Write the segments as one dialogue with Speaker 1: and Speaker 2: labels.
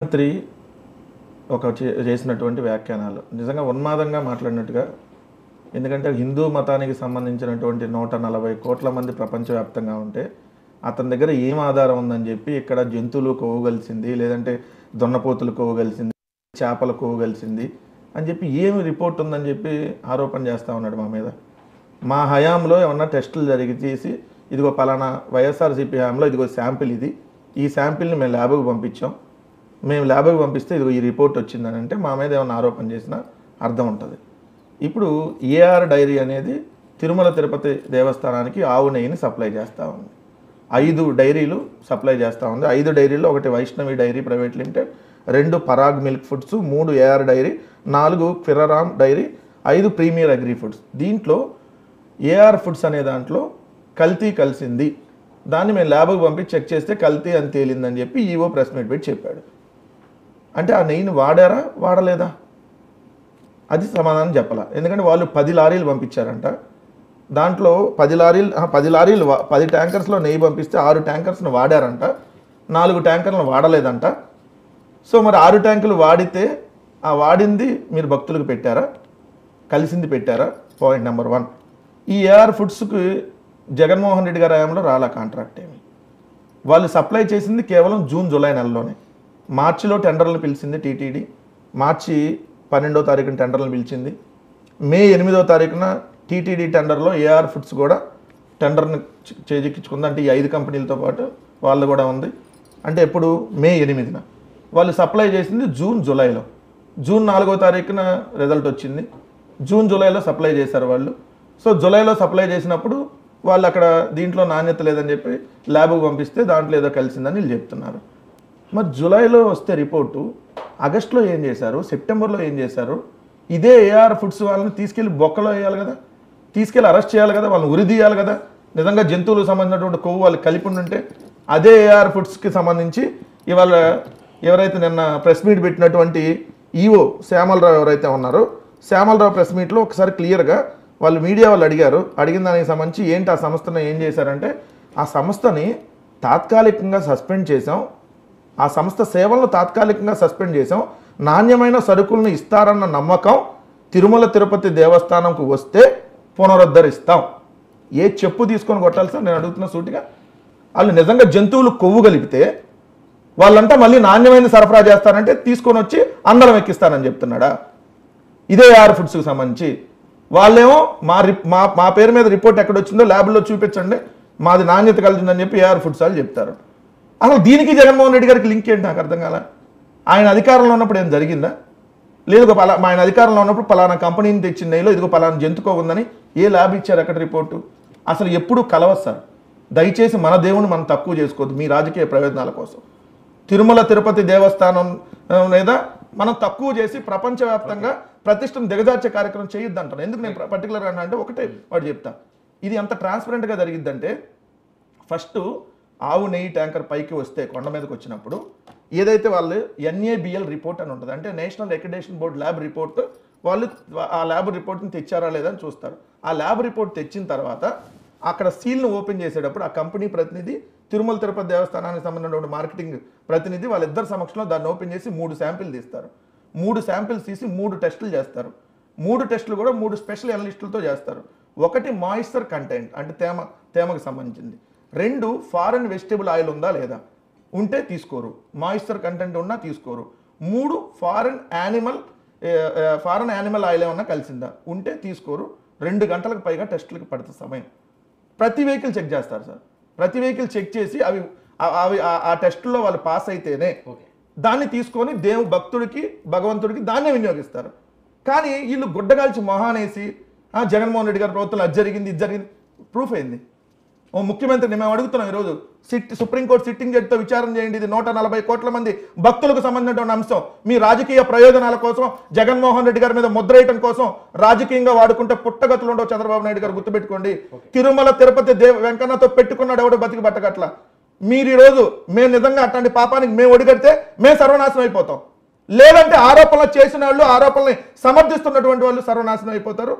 Speaker 1: మంత్రి చేసినటువంటి వ్యాఖ్యానాలు నిజంగా ఉన్మాదంగా మాట్లాడినట్టుగా. ఎందుకంటే హిందూ మతానికి సంబంధించినటువంటి 140 కోట్ల మంది ప్రపంచవ్యాప్తంగా ఉంటే అతని దగ్గర ఏం ఆధారం ఉందని చెప్పి ఇక్కడ జంతువులు కొవ్వగలిసింది, లేదంటే దున్నపోతులు కొవ్వగలిసింది, చేపలు కొవ్వగలిసింది అని చెప్పి ఏమి రిపోర్ట్ ఉందని చెప్పి ఆరోపణ చేస్తూ ఉన్నాడు మా మీద. మా హయాంలో ఏమన్నా టెస్టులు జరిగి చేసి ఇదిగో పలానా వైఎస్ఆర్సీపీ హయాంలో ఇదిగో శాంపిల్, ఈ శాంపిల్ని మేము ల్యాబ్కి పంపించాం, మేము ల్యాబ్కి పంపిస్తే ఇదిగో ఈ రిపోర్ట్ వచ్చిందని అంటే మా మీద ఏమైనా ఆరోపణ చేసినా అర్థం ఉంటుంది. ఇప్పుడు ఏఆర్ డైరీ అనేది తిరుమల తిరుపతి దేవస్థానానికి ఆవు నెయ్యిని సప్లై చేస్తూ ఉంది. 5 డైరీలు సప్లై చేస్తూ ఉంది. 5 డైరీలో ఒకటి Vaishnavi dairy private limited, 2 Parag milk foods, 3 AR dairy, 4 ఫిరరామ్ డైరీ, 5 ప్రీమియర్ అగ్రి ఫుడ్స్. దీంట్లో ఏఆర్ ఫుడ్స్ అనే దాంట్లో కల్తీ కలిసింది, దాన్ని మేము ల్యాబ్కి పంపి చెక్ చేస్తే కల్తీ అని తేలిందని చెప్పి ఈవో ప్రెస్ మీట్ పెట్టి చెప్పాడు. అంటే ఆ నెయ్యిని వాడారా వాడలేదా అది సమాధానం చెప్పాల. ఎందుకంటే వాళ్ళు 10 లారీలు పంపించారంట. దాంట్లో 10 ట్యాంకర్స్లో నెయ్యి పంపిస్తే 6 ట్యాంకర్స్ను వాడారంట, 4 ట్యాంకర్లను వాడలేదంట. సో మరి 6 ట్యాంకులు వాడితే ఆ వాడింది మీరు భక్తులకు పెట్టారా, కలిసింది పెట్టారా? Point number 1. ఈ ఏఆర్ ఫుడ్స్కి జగన్మోహన్ రెడ్డి గారి హయాంలో రాలా కాంట్రాక్ట్ ఏమి. వాళ్ళు సప్లై చేసింది కేవలం జూన్ జూలై నెలలోనే. మార్చిలో టెండర్లను పిలిచింది టీటీడీ, మార్చి 12వ తారీఖున టెండర్లను పిలిచింది. మే 8వ తారీఖున టీటీడీ టెండర్లో ఏఆర్ ఫుడ్స్ కూడా టెండర్ని చేజిక్కించుకుంది. అంటే ఈ 5 కంపెనీలతో పాటు వాళ్ళు కూడా ఉంది. అంటే ఎప్పుడు మే 8న వాళ్ళు సప్లై చేసింది జూన్ జూలైలో. జూన్ 4వ తారీఖున రిజల్ట్ వచ్చింది. జూన్ జూలైలో సప్లై చేశారు వాళ్ళు. సో జూలైలో సప్లై చేసినప్పుడు వాళ్ళు అక్కడ దీంట్లో నాణ్యత లేదని చెప్పి ల్యాబ్కి పంపిస్తే దాంట్లో ఏదో కలిసిందని వీళ్ళు చెప్తున్నారు. మరి జూలైలో వస్తే రిపోర్టు, ఆగస్టులో ఏం చేశారు, సెప్టెంబర్లో ఏం చేశారు? ఇదే ఏఆర్ ఫుడ్స్ వాళ్ళని తీసుకెళ్ళి బొక్కలో వేయాలి కదా, తీసుకెళ్ళి అరెస్ట్ చేయాలి కదా, వాళ్ళని ఉరిదీయాలి కదా. నిజంగా జంతువులకు సంబంధించినటువంటి కొవ్వు వాళ్ళు కలిపి ఉంటే అదే ఏఆర్ ఫుడ్స్కి సంబంధించి ఇవాళ ఎవరైతే నిన్న ప్రెస్ మీట్ పెట్టినటువంటి ఈవో శ్యామలరావు ఎవరైతే ఉన్నారో, శ్యామలరావు ప్రెస్ మీట్లో ఒకసారి క్లియర్గా వాళ్ళు మీడియా వాళ్ళు అడిగిన దానికి సంబంధించి ఏంటి ఆ సంస్థను ఏం చేశారంటే, ఆ సంస్థని తాత్కాలికంగా సస్పెండ్ చేసాం, ఆ సంస్థ సేవలను తాత్కాలికంగా సస్పెండ్ చేసాం, నాణ్యమైన సరుకులను ఇస్తారన్న నమ్మకం తిరుమల తిరుపతి దేవస్థానంకు వస్తే పునరుద్ధరిస్తాం. ఏ చెప్పు తీసుకొని కొట్టాలి సార్ నేను అడుగుతున్న సూటిగా. వాళ్ళు నిజంగా జంతువులు కొవ్వు కలిపితే వాళ్ళంతా మళ్ళీ నాణ్యమైన సరఫరా చేస్తారంటే తీసుకొని వచ్చి అందరం ఎక్కిస్తానని చెప్తున్నాడా? ఇదే ఏఆర్ ఫుడ్స్కి సంబంధించి వాళ్ళేమో మా పేరు మీద రిపోర్ట్ ఎక్కడొచ్చిందో ల్యాబ్లో చూపించండి, మాది నాణ్యత కలిగిందని చెప్పి ఏఆర్ ఫుడ్స్ వాళ్ళు చెప్తారు. అసలు దీనికి జగన్మోహన్ రెడ్డి గారికి లింక్ ఏంటి నాకు అర్థం కాల. ఆయన అధికారంలో ఉన్నప్పుడు ఏం జరిగిందా? లేదు ఆయన అధికారంలో ఉన్నప్పుడు పలానా కంపెనీని తెచ్చిన నెయ్యిలో ఇదిగో పలానా జంతుకో ఉందని ఏ ల్యాబ్ ఇచ్చారు అక్కడ రిపోర్టు? అసలు ఎప్పుడు కలవదు సార్. దయచేసి మన దేవుని మనం తక్కువ చేసుకోవద్దు మీ రాజకీయ ప్రయోజనాల కోసం. తిరుమల తిరుపతి దేవస్థానం మీద మనం తక్కువ చేసి ప్రపంచవ్యాప్తంగా ప్రతిష్టను దిగజార్చే కార్యక్రమం చేయొద్దు అంటాను. ఎందుకు నేను పర్టికులర్గా అంటే ఒకటే వాడు చెప్తా, ఇది ఎంత ట్రాన్స్పరెంట్గా జరిగిద్దంటే, ఫస్ట్ ఆవు నెయ్యి ట్యాంకర్ పైకి వస్తే కొండ మీదకి వచ్చినప్పుడు ఏదైతే వాళ్ళు ఎన్ఏబిఎల్ రిపోర్ట్ అని ఉంటుంది, అంటే national accreditation board lab report, వాళ్ళు ఆ ల్యాబ్ రిపోర్ట్ని తెచ్చారా లేదా అని చూస్తారు. ఆ ల్యాబ్ రిపోర్ట్ తెచ్చిన తర్వాత అక్కడ సీల్ను ఓపెన్ చేసేటప్పుడు ఆ కంపెనీ ప్రతినిధి, తిరుమల తిరుపతి దేవస్థానానికి సంబంధించిన మార్కెటింగ్ ప్రతినిధి వాళ్ళిద్దరు సమక్షంలో దాన్ని ఓపెన్ చేసి 3 శాంపిల్ తీస్తారు. 3 శాంపిల్స్ తీసి 3 టెస్టులు చేస్తారు. 3 టెస్టులు కూడా 3 స్పెషల్ అనలిస్టులతో చేస్తారు. ఒకటి మాయిశ్చర్ కంటెంట్ అంటే తేమకు సంబంధించింది, 2 ఫారెన్ వెజిటబుల్ ఆయిల్ ఉందా లేదా, ఉంటే తీసుకోరు, మాయిశ్చర్ కంటెంట్ ఉన్నా తీసుకోరు, 3 ఫారెన్ యానిమల్ ఆయిల్ ఏమన్నా కలిసిందా, ఉంటే తీసుకోరు. 2 గంటలకు పైగా టెస్టులకు పడుతుంది సమయం. ప్రతి వెహికల్ చెక్ చేస్తారు సార్. ప్రతి వెహికల్ చెక్ చేసి అవి ఆ టెస్టుల్లో వాళ్ళు పాస్ అయితేనే దాన్ని తీసుకొని భక్తుడికి భగవంతుడికి దాన్నే వినియోగిస్తారు. కానీ వీళ్ళు గుడ్డగాల్చి మొహానేసి జగన్మోహన్ రెడ్డి గారి ప్రభుత్వంలో అది జరిగింది ఇది జరిగింది. ప్రూఫ్ అయింది. ఓ ముఖ్యమంత్రిని మేము అడుగుతున్నాం ఈరోజు, సుప్రీంకోర్టు సిట్టింగ్ జడ్జితో విచారణ చేయండి, ఇది 140 కోట్ల మంది భక్తులకు సంబంధించినటువంటి అంశం. మీ రాజకీయ ప్రయోజనాల కోసం జగన్మోహన్ రెడ్డి గారి మీద ముద్రేయటం కోసం రాజకీయంగా వాడుకుంటే పుట్టగతులు ఉండవు. చంద్రబాబు నాయుడు గారు గుర్తుపెట్టుకోండి. తిరుమల తిరుపతి వెంకన్నతో పెట్టుకున్నాడు ఎవడు బతికి బట్టగట్ల. మీరు ఈరోజు మేము నిజంగా అట్లాంటి పాపానికి మేము ఒడిగడితే మేము సర్వనాశనం అయిపోతాం. లేదంటే ఆరోపణలు చేసిన వాళ్ళు, ఆరోపణల్ని సమర్థిస్తున్నటువంటి వాళ్ళు సర్వనాశనం అయిపోతారు.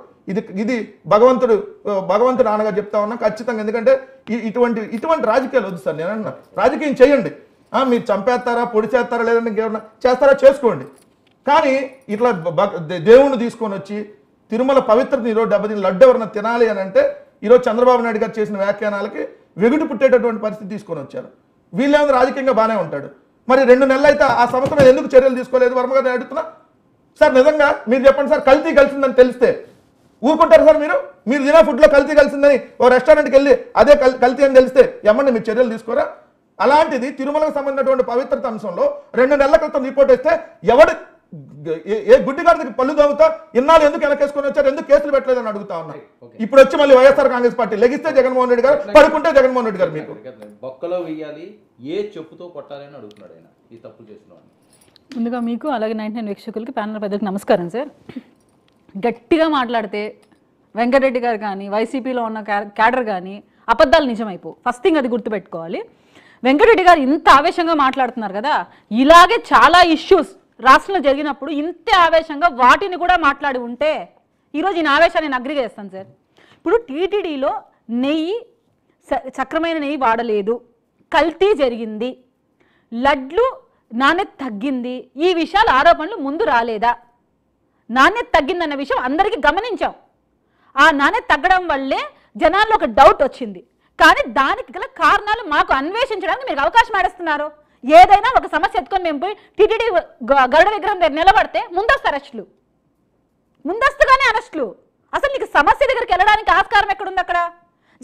Speaker 1: ఇది భగవంతుడు ఆనగా చెప్తా ఉన్నా ఖచ్చితంగా. ఎందుకంటే ఇటువంటి రాజకీయాలు వద్దు సార్. నేను అన్నా రాజకీయం చేయండి, మీరు చంపేస్తారా పొడి చేస్తారా లేదంటే ఇంకేమన్నా చేస్తారా చేసుకోండి, కానీ ఇట్లా దేవుణ్ణి తీసుకొని వచ్చి తిరుమల పవిత్రతని ఈరోజు దెబ్బతిని లడ్డు ఎవరన్నా తినాలి అని అంటే ఈరోజు చంద్రబాబు నాయుడు గారు చేసిన వ్యాఖ్యానాలకి వెగుడు పుట్టేటటువంటి పరిస్థితి తీసుకొని వచ్చారు. వీళ్ళేమో రాజకీయంగా బాగానే ఉంటాడు, మరి 2 నెలలు అయితే ఆ సంస్థ మీద ఎందుకు చర్యలు తీసుకోలేదు వర్మ గారిని అడుగుతున్నా. సార్ నిజంగా మీరు చెప్పండి సార్, కల్తీ కలిసిందని తెలిస్తే ఊరుకుంటారు సార్? మీరు తినే ఫుడ్లో కల్తీ కలిసిందని ఓ రెస్టారెంట్కి వెళ్ళి అదే కల్తీ అని తెలిస్తే ఏమన్నా మీరు చర్యలు తీసుకోరా? అలాంటిది తిరుమలకు సంబంధించినటువంటి పవిత్రత అంశంలో 2 నెలల క్రితం రిపోర్ట్ ఇస్తే ఎవడు ఏ గుడ్డిగాడికి పళ్ళు దొంగతా ఇన్నాళ్ళు ఎందుకు వెనకేసుకొని వచ్చారు, ఎందుకు కేసులు పెట్టలేదని అడుగుతా ఉన్నా. ఇప్పుడు వచ్చి మళ్ళీ వైఎస్ఆర్ కాంగ్రెస్ పార్టీ లెగిస్తే జగన్మోహన్ రెడ్డి గారు, పడుకుంటే జగన్మోహన్ రెడ్డి గారు మీకు
Speaker 2: బొక్కలో వెయ్యాలి, ఏ చెప్పుతో కొట్టాలని అడుగుతున్నాడు ఆయన ఈ తప్పు చేసిన.
Speaker 3: ముందుగా మీకు అలాగే 99 వీక్షకులకి ప్యానల్ పెద్దలకు నమస్కారం సార్. గట్టిగా మాట్లాడితే వెంకటరెడ్డి గారు కానీ వైసీపీలో ఉన్న క్యాడర్ కానీ అబద్ధాలు నిజమైపో. ఫస్ట్ థింగ్ అది గుర్తుపెట్టుకోవాలి. వెంకటరెడ్డి గారు ఇంత ఆవేశంగా మాట్లాడుతున్నారు కదా, ఇలాగే చాలా ఇష్యూస్ రాష్ట్రంలో జరిగినప్పుడు ఇంతే ఆవేశంగా వాటిని కూడా మాట్లాడి ఉంటే ఈరోజు ఈ ఆవేశాన్ని నేను అగ్రి చేస్తాను సార్. ఇప్పుడు టీటీడీలో నెయ్యి సక్రమైన నెయ్యి వాడలేదు, కల్తీ జరిగింది, లడ్లు నాణ్యత తగ్గింది, ఈ విషయాల ఆరోపణలు ముందు రాలేదా? నాణ్యత తగ్గిందన్న విషయం అందరికీ గమనించాం. ఆ నాణ్యత తగ్గడం వల్లే జనాల్లో ఒక డౌట్ వచ్చింది, కానీ దానికి గల కారణాలు మాకు అన్వేషించడానికి మీరు అవకాశం ఆడిస్తున్నారు. ఏదైనా ఒక సమస్య ఎత్తుకొని మేము పోయి టీటీడీ గరుడ విగ్రహం దగ్గర నిలబడితే ముందస్తుగానే అరెస్టులు. అసలు నీకు సమస్య దగ్గరికి వెళ్ళడానికి ఆస్కారం ఎక్కడుంది అక్కడ?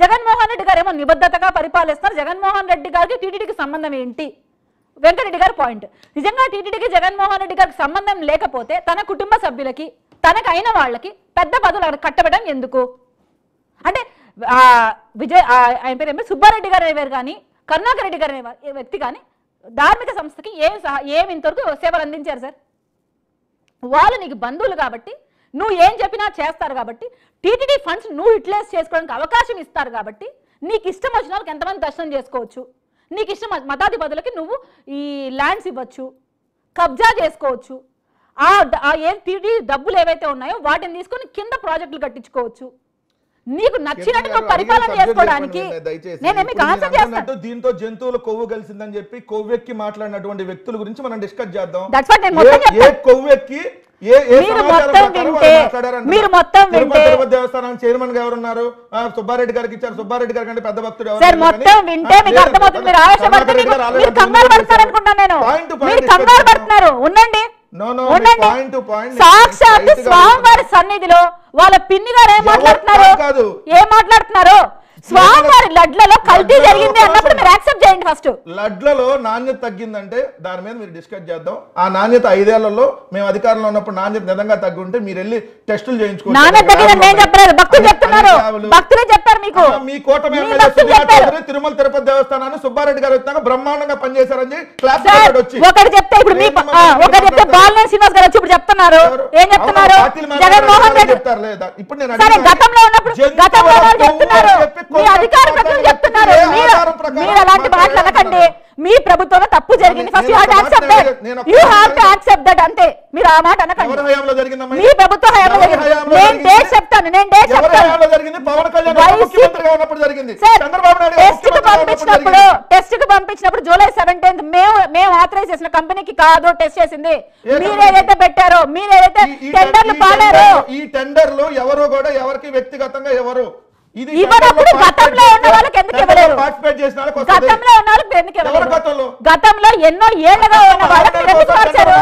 Speaker 3: జగన్మోహన్ రెడ్డి గారు ఏమో నిబద్ధతగా పరిపాలిస్తారు, జగన్మోహన్ రెడ్డి గారికి టీటీడీకి సంబంధం ఏంటి? వెంకటరెడ్డి గారి పాయింట్, నిజంగా టీటీడీకి జగన్మోహన్ రెడ్డి గారికి సంబంధం లేకపోతే తన కుటుంబ సభ్యులకి తనకు అయిన వాళ్ళకి పెద్ద పదవులు కట్టబెట్టడం ఎందుకు? అంటే ఆయన పేరు సుబ్బారెడ్డి గారు అనేవారు కానీ కరుణాకర్ రెడ్డి గారు అనే వ్యక్తి కానీ ధార్మిక సంస్థకి ఏమి ఇంతవరకు సేవలు అందించారు సార్? వాళ్ళు నీకు బంధువులు కాబట్టి నువ్వు ఏం చెప్పినా చేస్తారు కాబట్టి, టీటీడీ ఫండ్స్ నువ్వు యూటిలైజ్ చేసుకోవడానికి అవకాశం ఇస్తారు కాబట్టి నీకు ఇష్టం వచ్చిన వాళ్ళకి ఎంతమంది దర్శనం చేసుకోవచ్చు, నీకు ఇష్టం మతాధిపతులకి నువ్వు ఈ ల్యాండ్స్ ఇవ్వచ్చు, కబ్జా చేసుకోవచ్చు, ఏ టీటీడీ డబ్బులు ఏవైతే ఉన్నాయో వాటిని తీసుకొని కింద ప్రాజెక్టులు కట్టించుకోవచ్చు, నీకు నచ్చినట్టు నువ్వు పరిపాలన చేసుకోవడానికి. నేను మీకు ఆన్సర్ చేస్తాను.
Speaker 1: దీంతో జంతువుల కొవ్వు కలిసిందని చెప్పి కొవ్వెక్కి మాట్లాడినటువంటి వ్యక్తుల గురించి మనం డిస్కస్ చేద్దాం. కొవ్వెక్కి దేవస్థానం చైర్మన్ గా ఎవరున్నారు? సుబ్బారెడ్డి గారికి ఇచ్చారు. సుబ్బారెడ్డి గారి కంటే పెద్ద భక్తుడు ఎవరు?
Speaker 3: సాక్షాత్ స్వామివారి సన్నిధిలో వాళ్ళ పిన్ని గారు ఏం మాట్లాడుతున్నారు? స్వామివారి లడ్లలో కల్తీ జరిగింది అన్నప్పుడు మీరు యాక్సెప్ట్ చేయండి. ఫస్ట్
Speaker 1: లడ్లలో నాణ్యత తగ్గిందంటే దాని మీద మీరు డిస్కస్ చేద్దాం. ఆ నాణ్యత 5 ఏళ్లలో మేము అధికారంలో ఉన్నప్పుడు నాణ్యత నిజంగా తగ్గుంటే మీరు వెళ్ళి టెస్టులు చేయించుకోండి.
Speaker 3: నాణ్యత తగ్గిందని నేను చెప్పలేదు, భక్తులు చెప్తున్నారు. భక్తులే చెప్పారు మీకు.
Speaker 1: మీ కూటమి తిరుమల తిరుపతి దేవస్థానాన్ని సుబ్బారెడ్డి గారు వచ్చాక బ్రహ్మాండంగా పనిచేశారని క్లాస్ వచ్చి
Speaker 3: ఒకటి చెప్తే ఇప్పుడు ఒకటి చెప్తే బాలినేని శ్రీనివాస్ గారు వచ్చి ఇప్పుడు చెప్తున్నారు. ఏం చెప్తున్నారు? జగన్మోహన్ రెడ్డి చెప్తారు లేదా? ఇప్పుడు నేను గతంలో ఉన్నప్పుడు చెప్తున్నారు, మీ అధికార ప్రకారం చెప్తున్నారు. మీరు అలాంటి మాటలు అనకండి. మీ ప్రభుత్వంలో తప్పు జరిగింది. First you have to accept that. అంతే. మీరు ఆ మాట అనకండి. మీ ప్రభుత్వం హయాంలో జరిగింది. నేను డేట్ చెప్తాను. టెస్ట్ కు పంపించినప్పుడు జూలై 17 మేము ఆథరైజ్ చేసిన కంపెనీకి కాదు టెస్ట్ చేసింది. మీరేదైతే పెట్టారో, మీరేదైతే టెండర్లు పాడారో,
Speaker 1: ఈ టెండర్లు ఎవరు కూడా ఎవరికి వ్యక్తిగతంగా ఎవరు
Speaker 3: గతంలో ఉన్న వాళ్ళకి ఎందుకు ఇవ్వలేరు? గతంలో ఉన్న వాళ్ళకి ఎందుకు ఇవ్వలేరు? గతంలో ఎన్నో ఏళ్లుగా ఉన్న వాళ్ళకి ఎందుకు మార్చారు?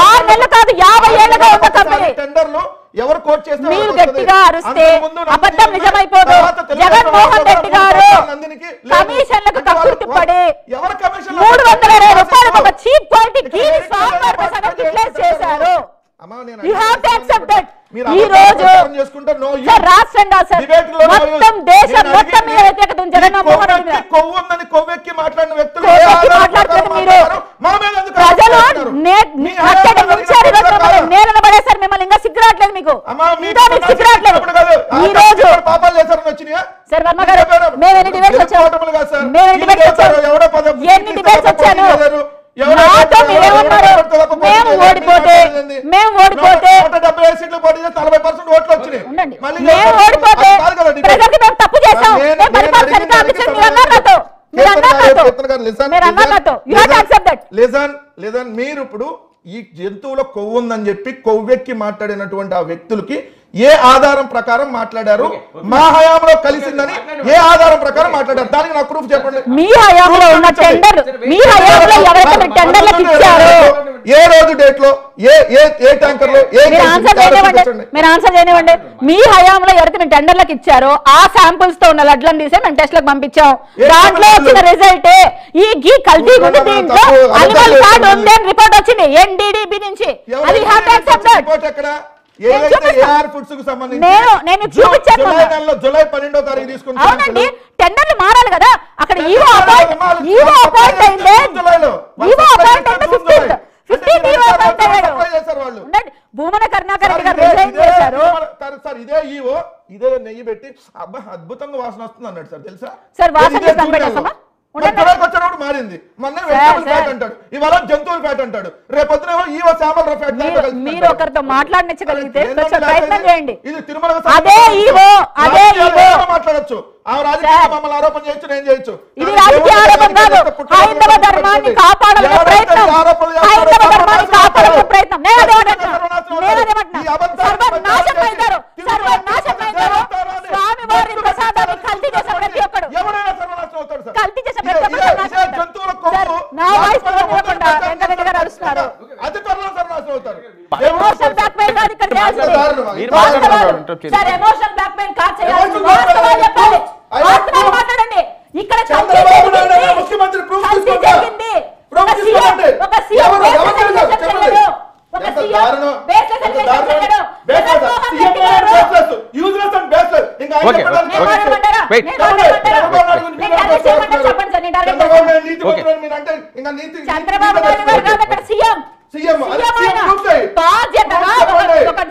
Speaker 3: 6 నెలలు కాదు 50 ఏళ్లుగా ఉన్న కంపెనీ
Speaker 1: టెండర్లు ఎవరు కోట్ చేస్తారు?
Speaker 3: మీరు గట్టిగా అరిస్తే అబద్ధం నిజమైపోదు. జగన్మోహన్ రెడ్డి గారు కమిషన్లకు కక్కుర్తి పడి 320 రూపాయలకు ఒక చీప్ క్వాలిటీ గీని స్వామివారి ప్రసాదం రిప్లేస్ చేశారు. You have to accept that. ఈ రోజు రాష్ట్రంగా సార్ మొత్తం దేశం మొత్తం మీద వ్యతిరేకత ఉంది జగన్మోహన్ రెడ్డి గారు.
Speaker 1: కొవ్వుందని కొవ్వెక్కి మాట్లాడిన వ్యక్తులు
Speaker 3: మాట్లాడుతున్నారు. మీరు ప్రజలు నేలను పడేసారు. మిమ్మల్ని ఇంకా సిగ్గురాట్లేదు. మీకు సిగ్గురాట్లేదు. ఈ రోజు సార్ వర్మ గారు మేము ఎన్ని డిబేట్స్ వచ్చాను? ఎన్ని డిబేట్స్ వచ్చాను? నాతో మీరేమన్నారు? మేము ఓడిపోతే ప్రజలకి మేము తప్పు చేసాం, పరిపాలన సరిగ్గా అందించండి మీరు అన్నారు నాతో.
Speaker 1: గారు లిసన్ మీరు ఇప్పుడు ఈ జంతువుల కొవ్వు ఉందని చెప్పి కొవ్వెక్కి మాట్లాడినటువంటి ఆ వ్యక్తులకి ఏ ఆధారం ప్రకారం మాట్లాడారు? మా హయాంలో కలిసిందని ఏ ఆధారం ప్రకారం మాట్లాడారు? దానికి నాకు ప్రూఫ్ చెప్పండి.
Speaker 3: మీ హయాంలో ఉన్న టెండర్ మీ హయాంలో ఎవరైతే టెండర్లకు ఇచ్చారో
Speaker 1: ఏ రోజు డేట్ లో ఏ ట్యాంకర్ లో
Speaker 3: మీరు ఆన్సర్ చేయనివ్వండి. మీ హయాంలో ఎవరైతే మేము టెండర్లకు ఇచ్చారో ఆ శాంపుల్స్ తో ఉన్న లడ్లను తీసే మేము టెస్ట్ లకు పంపించాం. దాంట్లో వచ్చిన రిజల్ట్ ఈ కల్తీ గుండు దీంట్లో అనిమల్ ఫ్యాట్ ఉంది అని రిపోర్ట్ వచ్చింది NDDB నుంచి. అది హ్యావ్ టు యాక్సెప్ట్ దట్. నేను చూపించాను.
Speaker 1: జూలై 12వ తారీఖు తీసుకుంటాను.
Speaker 3: అవునండి, టెండర్లు మారాలి కదా. అక్కడ ఈవో అపాయింట్ అయిందే. ఈవో అపాయింట్ అయింది 15 భూమన కరుణాకర్ రెడ్డి గారు రిజైన్ చేశారు.
Speaker 1: సార్ ఇదే నెయ్యి పెట్టి అబ్బా అద్భుతంగా వాసన వస్తుంది అన్నాడు సార్. తెలుసా
Speaker 3: సార్? వాసన పెట్టేస్తామా?
Speaker 1: వచ్చినప్పుడు మారింది. మొన్న వెజిటబుల్ ఫ్యాట్ అంటాడు, ఇవాళ జంతువుల ఫ్యాట్ అంటాడు, రేపొద్దున ఈవో శామల్ ఫ్యాట్.
Speaker 3: మీరు ఒకరితో మాట్లాడించగలిగితే ప్రయత్నం చేయండి.
Speaker 1: ఇది తిరుమల మాట్లాడచ్చు. ఆ రాజకీయ మమ్మల్ని ఆరోపణ చేయొచ్చు, నేను చేయొచ్చు.
Speaker 3: ఇది రాజకీయ ఆరోపణ కాదు. హైందవ ధర్మాన్ని కాపాడాలనే ప్రయత్నం. హైందవ ధర్మాన్ని కాపాడాలనే ప్రయత్నం. సర్వనాశనం అయితారు. స్వామివారి ప్రసాదాన్ని కల్తీ చేసే ప్రతి ఒక్కడు కల్తీ చేసే ప్రతి ఒక్కరు నా వాయిస్ ఇవ్వకుండా వెంకటరెడ్డి గారు అరుస్తున్నారు. ఎమోషనల్ బ్లాక్మెయిల్ కాదు ఇక్కడ చేయాల్సింది. సార్ ఎమోషనల్ బ్లాక్మెయిల్ కాదు చేయాల్సింది. వాస్తవాలు చెప్పాలి. వాస్తవాలు మాట్లాడండి. ఇక్కడ
Speaker 1: ముఖ్యమంత్రి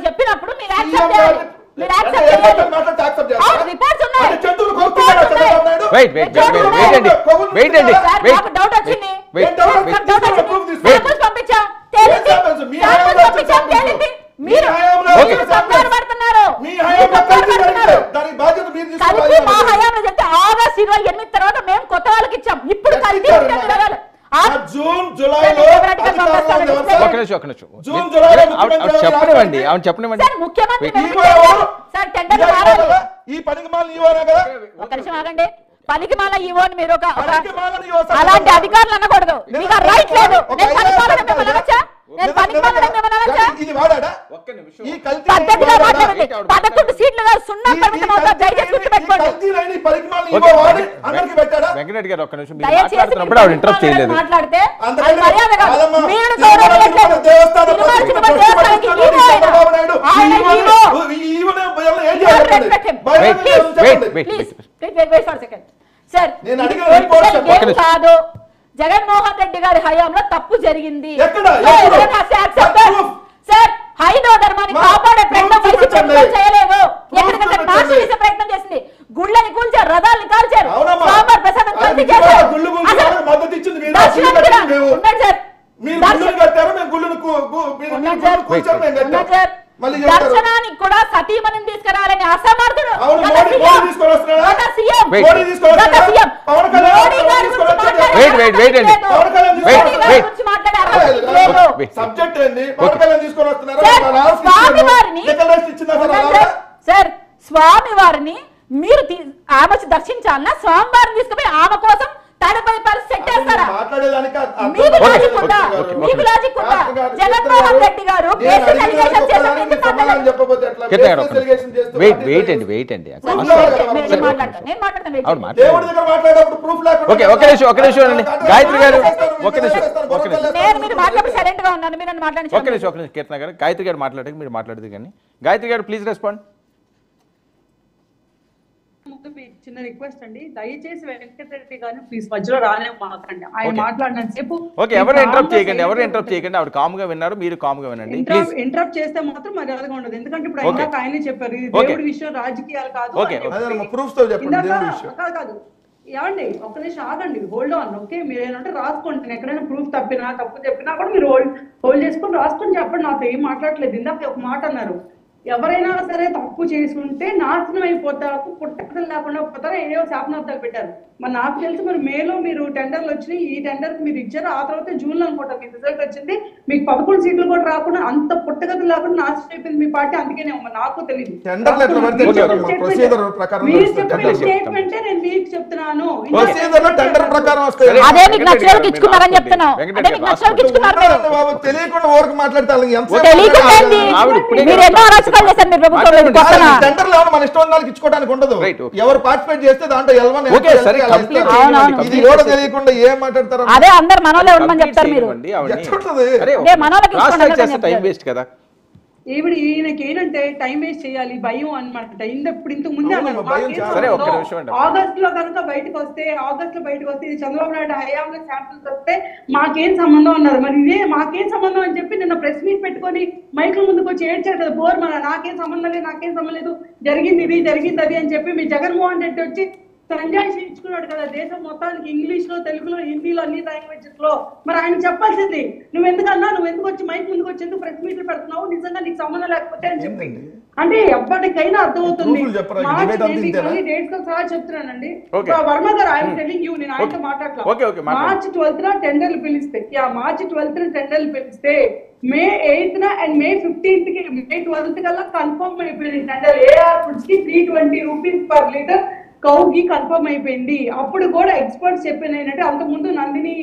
Speaker 3: చెప్పినప్పుడు డౌట్ వచ్చింది. పంపించాం మా హయాంలో చెప్తే ఆగస్టు 28 తర్వాత మేము కొత్త వాళ్ళకి ఇచ్చాం. ఇప్పుడు పనికి మాల ఈవో అని మీరు అలాంటి అధికారులు అనకూడదు. మీకు రైట్ లేదు. నేను పనికి మాలని మిమ్మల్ని అనొచ్చా? నేను పనికి మాలని మిమ్మల్ని అనొచ్చా? పద్ధతిగా మాట్లాడండి. 11 సీట్లు కాదు, 0 పరిమితం అవుతా. దయచేసి గుర్తుపెట్టుకోండి. మాట్లాడితే మర్యాద కాదు. మీరు కాదు, జగన్మోహన్ రెడ్డి గారి హయాంలో తప్పు జరిగింది. సార్ హైందవ ధర్మాన్ని కాపాడే ప్రయత్నం చేయలేదు. ఎక్కడికంటే నాశనం చేసే ప్రయత్నం చేసింది. గుళ్ళని కూల్చారు, రథాలని కాల్చారు, సాంబార్ ప్రసాదం కల్తీ చేశారు. దర్శనానికి కూడా సతీమణిని తీసుకురావాలని అసమర్థుడు సార్. స్వామి వారిని మీరు ఆమె దర్శించాలన్నా స్వామివారిని తీసుకుపోయి ఆమె కోసం తడపై సెట్ చేస్తారా? మీకు లాజిక్ ఉందా? మీకు లాజిక్ ఉందా? జగన్మోహన్ రెడ్డి గారు సైలెంట్ గా ఉన్నాను. మీరు మాట్లాడండి.
Speaker 2: కీర్తన గారు, గాయత్రి గారు మాట్లాడక మీరు మాట్లాడదు కానీ. గాయత్రి గారు ప్లీజ్ రెస్పాండ్.
Speaker 4: చిన్న రిక్వెస్ట్ అండి, దయచేసి వెంకటరెడ్డి గారిని ప్లీజ్ మధ్యలో రాలేము మాకండి. ఆయన మాట్లాడినంత సేపు
Speaker 2: ఎవరు ఇంటరప్ట్ చేయకండి. ఆవిడ కామ్గా విన్నారు, మీరు కామ్గా వినండి.
Speaker 4: ఇంటరప్ట్ చేస్తే మాత్రం మర్యాదగా ఉండదు. ఎందుకంటే ఇప్పుడు ఇందాక ఆయనే చెప్పారు ఇది దేవుడి విషయం, రాజకీయాలు కాదు. కాదు ఏమండి, ఒక్క నిమిషం ఆగండి, హోల్డ్ ఆన్. ఓకే, మీరు ఏంటంటే రాసుకోండి. నేను ఎక్కడైనా ప్రూఫ్ తప్పు చెప్పినా కూడా మీరు హోల్డ్ చేసుకొని రాసుకొని చెప్పండి. నాతో ఏం మాట్లాడలేదు. ఇందాక ఒక మాట అన్నారు, ఎవరైనా సరే తప్పు చేసుకుంటే నాశనం అయిపోతారు, పుట్టకథలు లేకుండా పోతారు, ఏవో శాపనార్థాలు పెట్టారు. మరి నాకు తెలిసి మరి మేలో మీరు టెండర్లు వచ్చినాయి, ఈ టెండర్ మీరు ఇచ్చారు, ఆ తర్వాత జూన్ లో అనుకుంటా మీకు రిజల్ట్ వచ్చింది, మీకు 11 సీట్లు కూడా రాకుండా అంత పుట్టకథలు లేకుండా నాశనం అయిపోయింది మీ పార్టీ. అందుకనే నాకు తెలియదు స్టేట్మెంటే నేను మీకు చెప్తున్నాను.
Speaker 3: అదే మీకు నచ్చిన వాళ్ళకి ఇచ్చుకున్నారని చెప్తున్నావు. అదే మీకు నచ్చిన వాళ్ళకి ఇచ్చుకున్నారు.
Speaker 1: తెలియకుండా ఓరకు మాట్లాడతారు.
Speaker 3: మీరు ఎన్నో అరాచకాలు చేశారు మీరు ప్రభుత్వంలో.
Speaker 1: టెండర్లు ఏమన్నా మన ఇష్టం వాళ్ళకి ఇచ్చుకోవడానికి ఉండదు. ఎవరు పార్టిసిపేట్ చేస్తే దాంట్లో ఇది కూడా తెలియకుండా ఏం మాట్లాడతారు.
Speaker 3: అదే అందరు మనోళ్ళే ఉండమని చెప్తారు మీరు.
Speaker 4: ఈయనకి ఏంటంటే టైం వేస్ట్ చేయాలి, భయం అనమాట. ఇప్పుడు ఇంతకు ముందే ఆగస్ట్ లో కనుక బయటకు వస్తే ఇది చంద్రబాబు నాయుడు హయాంలో శాంపిల్స్ వస్తే మాకేం సంబంధం అన్నారు. మరి ఇదే మాకేం సంబంధం అని చెప్పి నిన్న ప్రెస్ మీట్ పెట్టుకొని మైకుల ముందుకు వచ్చి ఏడ్చారు కదా, బోర్ మన నాకేం సంబంధం లేదు, జరిగింది ఇది జరిగింది అది అని చెప్పి మీ జగన్మోహన్ రెడ్డి వచ్చి సంజాయిషి ఇచ్చుకున్నాడు కదా దేశం మొత్తానికి, ఇంగ్లీష్ లో, తెలుగులో, హిందీలో, అన్ని లాంగ్వేజెస్ లో. మరి ఆయన చెప్పాల్సింది నువ్వు ఎందుకు వచ్చి మైక్ ముందుకు వచ్చి ఎందుకు ప్రెస్ మీట్లు పెడుతున్నావు, నిజంగా నీకు సంబంధం లేకపోతే అని చెప్పి. అంటే ఎప్పటికైనా అర్థమవుతుంది. డేట్స్ తో సహా చెప్తున్నానండి. వర్మ గారు ఆయన టెలింగ్ యూ, నేను ఆయనతో మాట్లాడలేదు. మార్చ్ 12న టెండర్లు పిలిస్తే, మార్చ్ 12న టెండర్లు పిలిస్తే మే 8న అండ్ మే 15కి, మే 12th కల్లా కన్ఫర్మ్ అయిపోయింది టెండర్. ఏఆర్ ఫుడ్స్ కి 320 రూపీస్ పర్ లీటర్ కౌకి కన్ఫర్మ్ అయిపోయింది. అప్పుడు కూడా ఎక్స్పర్ట్స్ చెప్పిన ఏంటంటే అంతకుముందు నందిని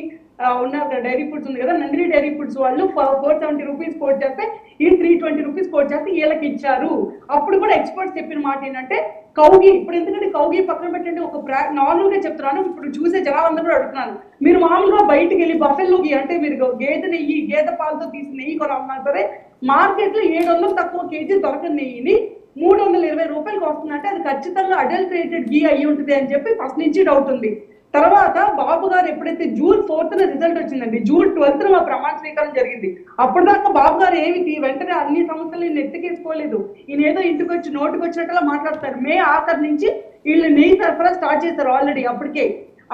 Speaker 4: ఉన్న డైరీ ఫుడ్స్ ఉంది కదా, నందిని డైరీ ఫుడ్స్ వాళ్ళు 470 రూపీస్ కోట్ చేస్తే ఈ 320 రూపీస్ కోట్ చేస్తే వీళ్ళకి ఇచ్చారు. అప్పుడు కూడా ఎక్స్పర్ట్స్ చెప్పిన మాట ఏంటంటే కౌగి, ఇప్పుడు ఎందుకంటే కౌగి పక్కన పెట్టండి, ఒక నార్మల్ గా చెప్తున్నాను, ఇప్పుడు చూసే జనాలందరూ కూడా అడుగుతున్నాను. మీరు మామూలుగా బయటకు వెళ్ళి బఫెల్లోకి అంటే మీరు గేదె పాలతో తీసిన నెయ్యి కొనాలన్నా సరే మార్కెట్ లో 700 తక్కువ కేజీ దొరకని నెయ్యిని 320 రూపాయలకి వస్తుందంటే అది ఖచ్చితంగా అడల్టరేటెడ్ గీ అయ్యి ఉంటుంది అని చెప్పి ఫస్ట్ నుంచి డౌట్ ఉంది. తర్వాత బాబు గారు ఎప్పుడైతే జూన్ 4th రిజల్ట్ వచ్చిందండి, జూన్ 12th మా ప్రమాణ స్వీకారం జరిగింది. అప్పటిదాకా బాబు గారు ఏమి వెంటనే అన్ని సమస్యలు ఎత్తికేసుకోలేదు. ఈయన ఏదో ఇంటికి వచ్చి నోటికి వచ్చినట్టుగా మాట్లాడతారు. మే ఆఖరి నుంచి వీళ్ళు నెయ్యి సరఫరా స్టార్ట్ చేశారు ఆల్రెడీ. అప్పటికే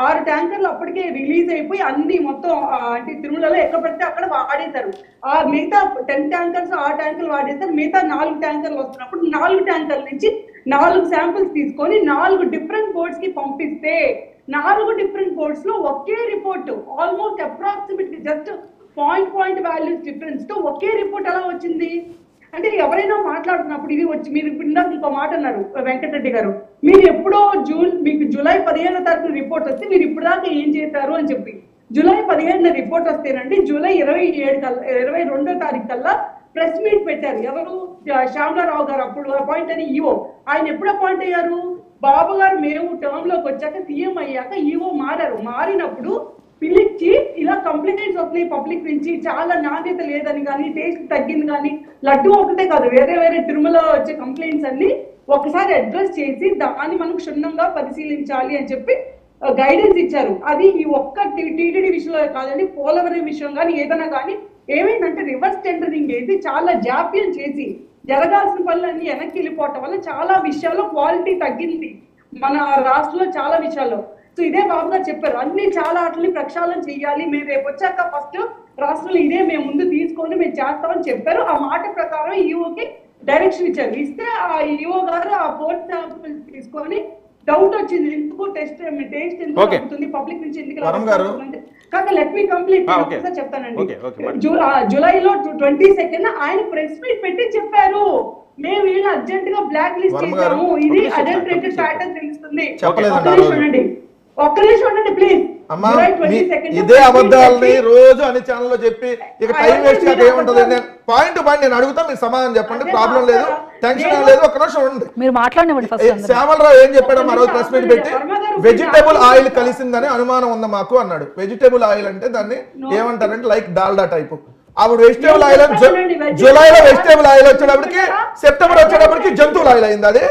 Speaker 4: 6 ట్యాంకర్లు అప్పటికే రిలీజ్ అయిపోయి అన్ని మొత్తం అంటే తిరుమలలో ఎక్కడ పడితే అక్కడ వాడేశారు. ఆ మిగతా 10 ట్యాంకర్స్ ఆ ట్యాంకర్లు వాడేశారు. మిగతా 4 ట్యాంకర్లు వస్తున్నప్పుడు 4 ట్యాంకర్ల నుంచి 4 శాంపిల్స్ తీసుకొని 4 డిఫరెంట్ బోర్డ్స్ కి పంపిస్తే 4 డిఫరెంట్ బోర్డ్స్ లో ఒకే report, almost approximately just point values difference తో ఒకే రిపోర్ట్ ఎలా వచ్చింది అంటే ఎవరైనా మాట్లాడుతున్నప్పుడు ఇది వచ్చి మీరు ఇందాక ఇంకో మాట అన్నారు వెంకటరెడ్డి గారు, మీరు ఎప్పుడో మీకు జూలై 15వ తారీఖు రిపోర్ట్ వస్తే మీరు ఇప్పుడు దాకా ఏం చేశారు అని చెప్పి. జూలై 15న రిపోర్ట్ వస్తేనండి జూలై 22వ తారీఖు కల్లా ప్రెస్ మీట్ పెట్టారు. ఎవరు? శ్యామలారావు గారు అప్పుడు అపాయింట్ అని ఈఓ. ఆయన ఎప్పుడు అపాయింట్ అయ్యారు? బాబు గారు మేము టర్మ్ లోకి వచ్చాక సీఎం అయ్యాక ఈఓ మారారు. మారినప్పుడు పిలిచి ఇలా కంప్లైంట్స్ వస్తున్నాయి పబ్లిక్ నుంచి, చాలా నాణ్యత లేదని కానీ, టేస్ట్ తగ్గింది కానీ, లడ్డు ఒకటే కాదు వేరే తిరుమల వచ్చే కంప్లైంట్స్ అన్ని ఒకసారి అడ్రస్ చేసి దాన్ని మనం క్షుణ్ణంగా పరిశీలించాలి అని చెప్పి గైడెన్స్ ఇచ్చారు. అది ఈ ఒక్క టీటీడీ విషయంలో కాదండి, పోలవరం విషయం కానీ ఏదైనా కానీ ఏమైందంటే రివర్స్ టెండరింగ్ చేసి చాలా జాప్యం చేసి జరగాల్సిన పనులన్నీ వెనక్కి వెళ్ళిపోవటం వల్ల చాలా విషయాల్లో క్వాలిటీ తగ్గింది మన రాష్ట్రంలో చాలా విషయాల్లో. సో ఇదే బాబు గారు చెప్పారు, అన్ని చాలా వాటిని ప్రక్షాళన చేయాలి, మేము రేపు వచ్చాక ఫస్ట్ రాష్ట్రంలో ఇదే మేము ముందు తీసుకొని మేము చేస్తామని చెప్పారు. ఆ మాట ప్రకారం ఈఓకి డైరెక్షన్ ఇచ్చారు. ఇస్తే ఆ ఈఓ గారు ఆ 4 శాంపుల్స్ తీసుకొని డౌట్ వచ్చింది, ఎందుకు టేస్ట్ ఎందుకు అవుతుంది పబ్లిక్ నుంచి ఎందుకు కాక లెట్ మీ కంప్లీట్ చెప్తానండి. జూలైలో 22nd ఆయన ప్రెస్ మీట్ పెట్టి చెప్పారు, మేము వీళ్ళని అర్జెంట్ గా బ్లాక్ లిస్ట్ చేసాము, ఇది అడల్టరేటెడ్ ప్యాటర్న్ తెలుస్తుంది. ఒక్క నిమిషం ఉండండి ప్లీజ్.
Speaker 1: ఇదే అబద్ధాలని రోజు అన్ని ఛానల్లో చెప్పి ఇక టైం వేస్ట్ గా ఏముంటది? పాయింట్ నేను అడుగుతా, మీరు సమాధానం చెప్పండి, ప్రాబ్లం లేదు, టెన్షన్ లేదు. ఒక్క నిమిషం ఉండండి,
Speaker 3: మీరు మాట్లాడండి.
Speaker 1: శ్యామలరావు ఏం చెప్పాడు ఆ రోజు ప్రెస్ మీట్ పెట్టి, వెజిటేబుల్ ఆయిల్ కలిసిందని అనుమానం ఉంది మాకు అన్నాడు. వెజిటేబుల్ ఆయిల్ అంటే దాన్ని ఏమంటారంటే లైక్ డాల్డా టైప్. అప్పుడు వెజిటేబుల్ ఆయిల్ జూలైలో వెజిటేబుల్ ఆయిల్ వచ్చేటప్పటికి సెప్టెంబర్ వచ్చేటప్పటికి జంతువుల ఆయిల్ అయింది. అది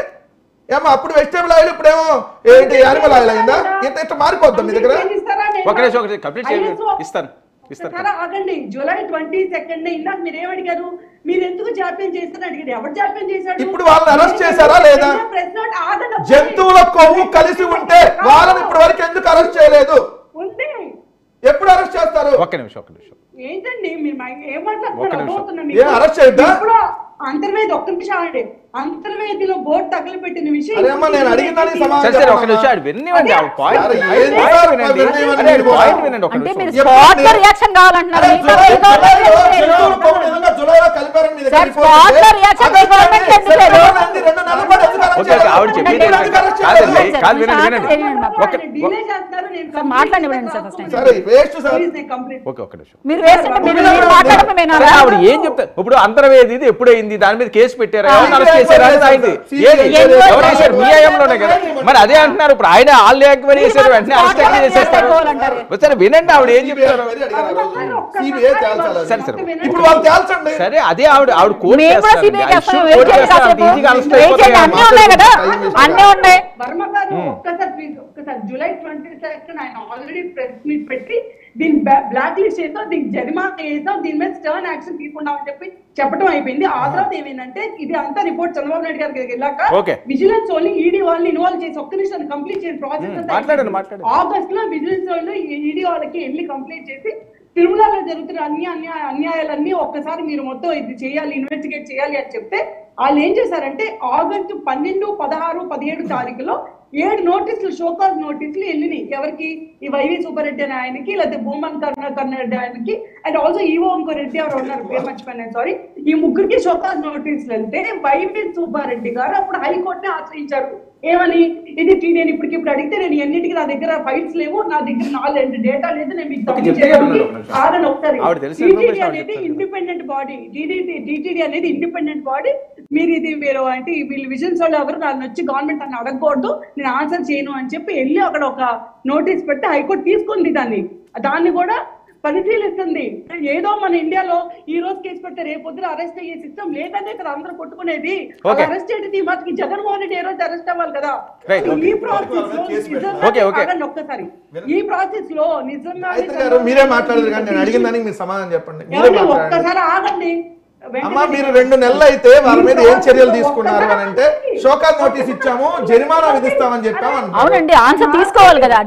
Speaker 1: ఏమో అప్పుడు వెజిటేబుల్ ఆయిల్ ఇప్పుడేమో ఏంటి యానిమల్ ఆయిల్ అయిందా? ఇట్లా మారిపోద్దాం మీ దగ్గర.
Speaker 4: ఆగండి, జూలై 22nd ఇందాక మీరు ఏమడిగారు, మీరు ఎందుకు జాప్యం చేస్తారని అడిగారు. ఎవరు జాప్యం చేశారు?
Speaker 1: ఇప్పుడు వాళ్ళని అరెస్ట్ చేశారా లేదా? జంతువుల కొవ్వు కలిసి ఉంటే వాళ్ళని ఇప్పటి వరకు ఎందుకు అరెస్ట్ చేయలేదు?
Speaker 4: ఉంది,
Speaker 1: ఎప్పుడు అరెస్ట్ చేస్తారు?
Speaker 2: ఒక్క నిమిషం
Speaker 4: ఏంటండి మీరు ఏం మాట్లాడుతున్నారు?
Speaker 1: అరెస్ట్ చేద్దా?
Speaker 4: అంతర్వేది ఒక్క నిమిషం ఆడే అంతర్వేదిలో బోర్డు తగలబెట్టిన విషయం
Speaker 1: అరే అమ్మా, నేను అడిగిన దానికి సమాధానం
Speaker 5: సరే ఒక నిమిషం అది వినండి, ఆ పాయింట్ వినండి ఒక
Speaker 3: అంటే
Speaker 5: నిమిషం.
Speaker 3: మీరు స్పాట్ లో రియాక్షన్ కావాలంటున్నారు మిగతా ఏ గవర్నమెంట్ ఎందుకు లేదు? సార్, స్పాట్ లో రియాక్షన్ ఈ గవర్నమెంట్ ఎందుకు లేదు?
Speaker 5: ఓకే ఓకే, ఆవిడ చెప్పేది కాదండి, కాదు వినండి వినండి
Speaker 4: డిలే చేస్తున్నారు. నేను
Speaker 3: సార్, మాట్లాడివ్వండి సార్ ఫస్ట్ టైం.
Speaker 1: సరే వేస్ట్ సార్.
Speaker 4: ప్లీజ్ నేను కంప్లీట్
Speaker 5: ఓకే ఒక నిమిషం.
Speaker 3: మీరు వేస్తుంటే మీరు మాట్లాడడం
Speaker 5: సరే,
Speaker 3: వినాలా?
Speaker 5: ఆవిడ ఏం చెప్తారు ఇప్పుడు? అంతర్వేది ఇది ఎప్పుడైంది? దాని మీద కేసు పెట్టారా? ఎవరు అరెస్ట్ చేశారా అనేది అయింది. ఏది ఎవరు చేశారు? మీ హయాంలోనే కదా. మరి అదే అంటున్నారు, ఇప్పుడు ఆయన ఆల్ ఎంక్వైరీ చేశారు, వెంటనే అరెస్ట్ ఎక్కడ చేసేస్తారు? సరే వినండి ఆవిడ ఏం చెప్తారు. సరే సరే
Speaker 1: ఇప్పుడు వాళ్ళు తేల్చండి.
Speaker 5: సరే అదే ఆవిడ కోర్టు
Speaker 3: మేము కూడా సిబిఐ చేస్తాం. వెయిట్ చేయండి కాసేపు. వెయిట్ చేయండి, అన్నీ ఉన్నాయి కదా, అన్నీ ఉన్నాయి.
Speaker 4: వర్మ గారు ఒక్కసారి ప్లీజ్ ఒక్కసారి జూలై 22 ఆయన ఆల్రెడీ ప్రెస్ మీట్ పెట్టి దీన్ని బ్లాక్ లిస్ట్ చేస్తాం, దీనికి జరిమానా చేస్తాం, దీని మీద స్టర్న్ యాక్షన్ తీసుకున్నామని చెప్పి చెప్పడం అయిపోయింది. ఆ తర్వాత ఏమైందంటే ఇది అంతా రిపోర్ట్ చంద్రబాబు నాయుడు గారికి వెళ్ళాక విజిలెన్స్ వాళ్ళు ఈడీ వాళ్ళని ఇన్వాల్వ్ చేసి ఒక్క నిమిషం కంప్లీట్ చేసిన ప్రాసెస్ ఆగస్ట్ లో విజిలెన్స్ వాళ్ళు ఈడీ వాళ్ళకి వెళ్ళి కంప్లీట్ చేసి తిరుమలలో జరుగుతున్న అన్యాయాలన్నీ ఒక్కసారి మీరు మొత్తం ఇది చేయాలి, ఇన్వెస్టిగేట్ చేయాలి అని చెప్తే వాళ్ళు ఏం చేశారంటే ఆగస్టు 12, 16, 17 తారీఖులో 7 నోటీసులు, షోకాజ్ నోటీసులు వెళ్ళినాయి. ఎవరికి? ఈ వైవి సుబ్బారెడ్డి అనే ఆయనకి, లేకపోతే భూమన్ కర్ణారెడ్డి ఆయనకి, అండ్ ఆల్సో ఈవో ఇంకో రెడ్డి ఎవరు ఉన్నారు, పేరు మర్చిపోయాను సారీ, ఈ ముగ్గురికి షోకాజ్ నోటీసులు వెళ్తే వైవి సుబ్బారెడ్డి గారు అప్పుడు హైకోర్టుని ఆశ్రయించారు. ఏమని? ఇది టీడీ ఇప్పుడు అడిగితే నేను ఎన్నిటికి నా దగ్గర ఫైల్స్ లేవు, నా దగ్గర 4 డేటా లేదు, నేను మీకు ఆగని ఒకసారి. టీటీడీ అనేది ఇండిపెండెంట్ బాడీ, టీటీడీ అనేది ఇండిపెండెంట్ బాడీ. మీరు అంటే వీళ్ళు విజిలెన్స్ వాళ్ళు ఎవరు నన్ను వచ్చి గవర్నమెంట్ అని అడగకూడదు, నేను ఆన్సర్ చేయను అని చెప్పి వెళ్ళి అక్కడ ఒక నోటీస్ పెట్టి హైకోర్టు తీసుకుంది. దాన్ని కూడా పరిశీలిస్తుంది. ఏదో మన ఇండియాలో ఈ రోజు కేసు పెడితే రేపు పొద్దున అరెస్ట్ అయ్యే సిస్టమ్ లేదనే కదా అందరూ కొట్టుకునేది. అరెస్ట్ అయ్యేది మాకు జగన్మోహన్ రెడ్డి ఏ రోజు అరెస్ట్ అవ్వాలి కదా. ఈ ప్రాసెస్ ఒక్కసారి ఈ ప్రాసెస్ లో నిజంగా
Speaker 1: మీరే మాట్లాడదు కానీ నేను అడిగిన దానికి మీరు సమాధానం చెప్పండి.
Speaker 4: ఒక్కసారి ఆగండి.
Speaker 1: అమ్మా, మీరు 2 నెలలు అయితే వాళ్ళ మీద ఏం చర్యలు తీసుకున్నారు అని అంటే షోకాజ్ నోటీస్ ఇచ్చాము, జరిమానా విధిస్తామని చెప్పాము.
Speaker 3: అవునండి, ఆన్సర్ తీసుకోవాలి కదా.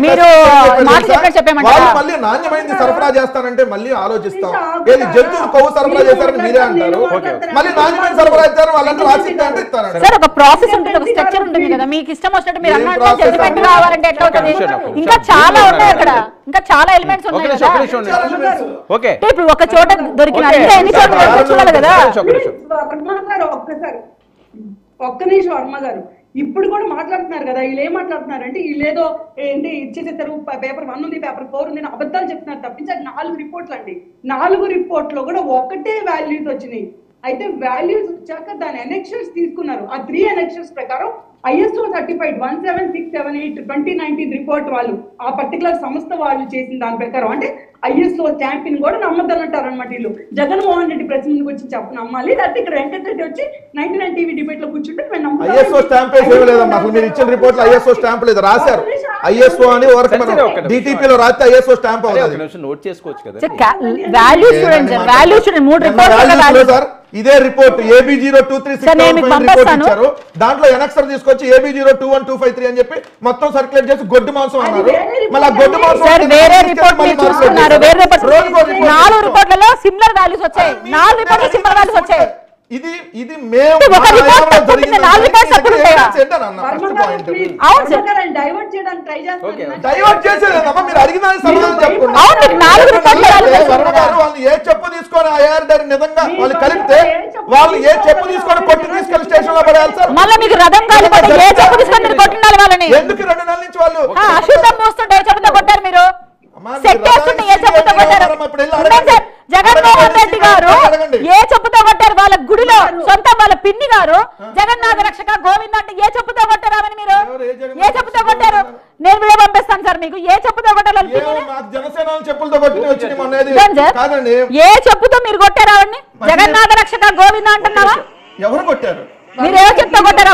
Speaker 3: మీరు
Speaker 1: మళ్ళీ నాణ్యమైనది సరఫరా చేస్తానంటే మళ్ళీ ఆలోచిస్తాం. ఏది జంతువులు కొవ్వు సరఫరా చేస్తారని మీరే అంటారు, మళ్ళీ నాణ్యమైన సరఫరా ఇస్తారు వాళ్ళంటే రాసిద్దా అంటే ఇస్తారు.
Speaker 3: సార్, ఒక ప్రాసెస్ ఉంటుంది, ఒక స్ట్రక్చర్ ఉంటుంది కదా. మీకు ఇష్టం వచ్చినట్టు మీరు అన్నట్టు జడ్జిమెంట్ కావాలంటే ఎట్లా అవుతుంది? ఇంకా చాలా ఉన్నాయి అక్కడ, ఇంకా చాలా ఎలిమెంట్స్ ఉన్నాయి కదా. ఇప్పుడు ఒక చోట దొరికిన చూడాలి కదా.
Speaker 4: ఒక్క నిమిషం వర్మ గారు ఇప్పుడు కూడా మాట్లాడుతున్నారు కదా. వీళ్ళు ఏం మాట్లాడుతున్నారంటే వీళ్ళేదో ఏంటి ఇచ్చేసేసారు, పేపర్ 1 ఉంది, పేపర్ 4 ఉంది, అబద్ధాలు చెప్తున్నారు తప్పించి 4 రిపోర్ట్లు అండి. 4 రిపోర్ట్లో కూడా ఒకటే వాల్యూస్ వచ్చినాయి. అయితే వాల్యూస్ వచ్చాక దాని ఎనెక్షన్స్ తీసుకున్నారు. ఆ 3 ఎనెక్షన్స్ ప్రకారం ISO సర్టిఫైడ్ 17678 2019 రిపోర్ట్ వాళ్ళు ఆ పర్టికులర్ సంస్థ వాళ్ళు చేసిన దాని ప్రకారం అంటే ISO స్టాంపింగ్ కూడా నమ్మద్దనంటారు అనమాట. వీళ్ళు జగన్మోహన్ రెడ్డి ప్రెస్ ముందుకు వచ్చి నమ్మాలి, లేకపోతే ఇక్కడ వెంకటరెడ్డి వచ్చి 99 టీవీ డిబేట్ లో కూర్చుంటే
Speaker 1: ISO స్టాంప్ లేదమ్మా. అసలు మీరు ఇచ్చిన రిపోర్ట్ లో ISO స్టాంప్ లేదు, రాశారు ISO అని DTP లో రాస్తే ISO స్టాంప్ అవుతుంది.
Speaker 5: నోట్ చేసుకోవచ్చు కదా.
Speaker 3: వాల్యూ చూడండి సార్, వాల్యూ చూడండి. 3 రిపోర్ట్లు
Speaker 1: సార్, ఇదే రిపోర్ట్ AB0236 ఇచ్చారు. దాంట్లో ఎనక్సర్ తీసుకొచ్చి AB021253 అని చెప్పి మొత్తం సర్క్యులేట్ చేసి గొడ్డు మాంసం అన్నారు. మళ్ళీ గొడ్డు మాంసం
Speaker 3: వేరే రిపోర్ట్ మీరు చూస్తున్నారు. వేరే రిపోర్ట్ 4 రిపోర్ట్లలో సిమిలర్ వాల్యూస్ వచ్చాయి. 4 రిపోర్ట్లు సిమిలర్ వాల్యూస్ వచ్చాయి.
Speaker 1: ఇది మేము డైవర్ట్ చేసేదమ్మా. మీరు అడిగిన సమాధానం చెప్పండి. వాళ్ళు ఏ చెప్పు తీసుకొని ఐఆర్ నిజంగా వాళ్ళు కలిపితే వాళ్ళు ఏ చెప్పు తీసుకొని కొట్టి తీసుకెళ్లి స్టేషన్ లో పడేయాలి సార్.
Speaker 3: మళ్ళీ మీకు రథం కాలిపోతే ఏ చెప్పు తీసుకొని మీరు కొట్టినారు వాళ్ళని.
Speaker 1: ఎందుకు 2 నెలల నుంచి వాళ్ళు
Speaker 3: అశుద్ధం చూస్తుంటే ఏ చెప్పుతో కొట్టారు మీరు? జగన్మోహన్ రెడ్డి గారు ఏ చెప్పుతో కొట్టారు? వాళ్ళ గుడిలో సొంత వాళ్ళ పిన్ని గారు జగన్నాథ రక్షక గోవింద అంటే ఏ చెప్పుతో కొట్టారు? ఆమెను మీరు ఏ చెప్పుతో కొట్టారు? నేను వీడియో పంపిస్తాను సార్ మీకు. ఏ చెప్పుతో కొట్టారు? ఏ చెప్పుతో మీరు కొట్టారు ఆవిడ్ని? జగన్నాథ రక్షక గోవింద అంటున్నావా?
Speaker 1: ఎవరు కొట్టారు?
Speaker 3: మీరేమో చెప్తా కొట్టారా?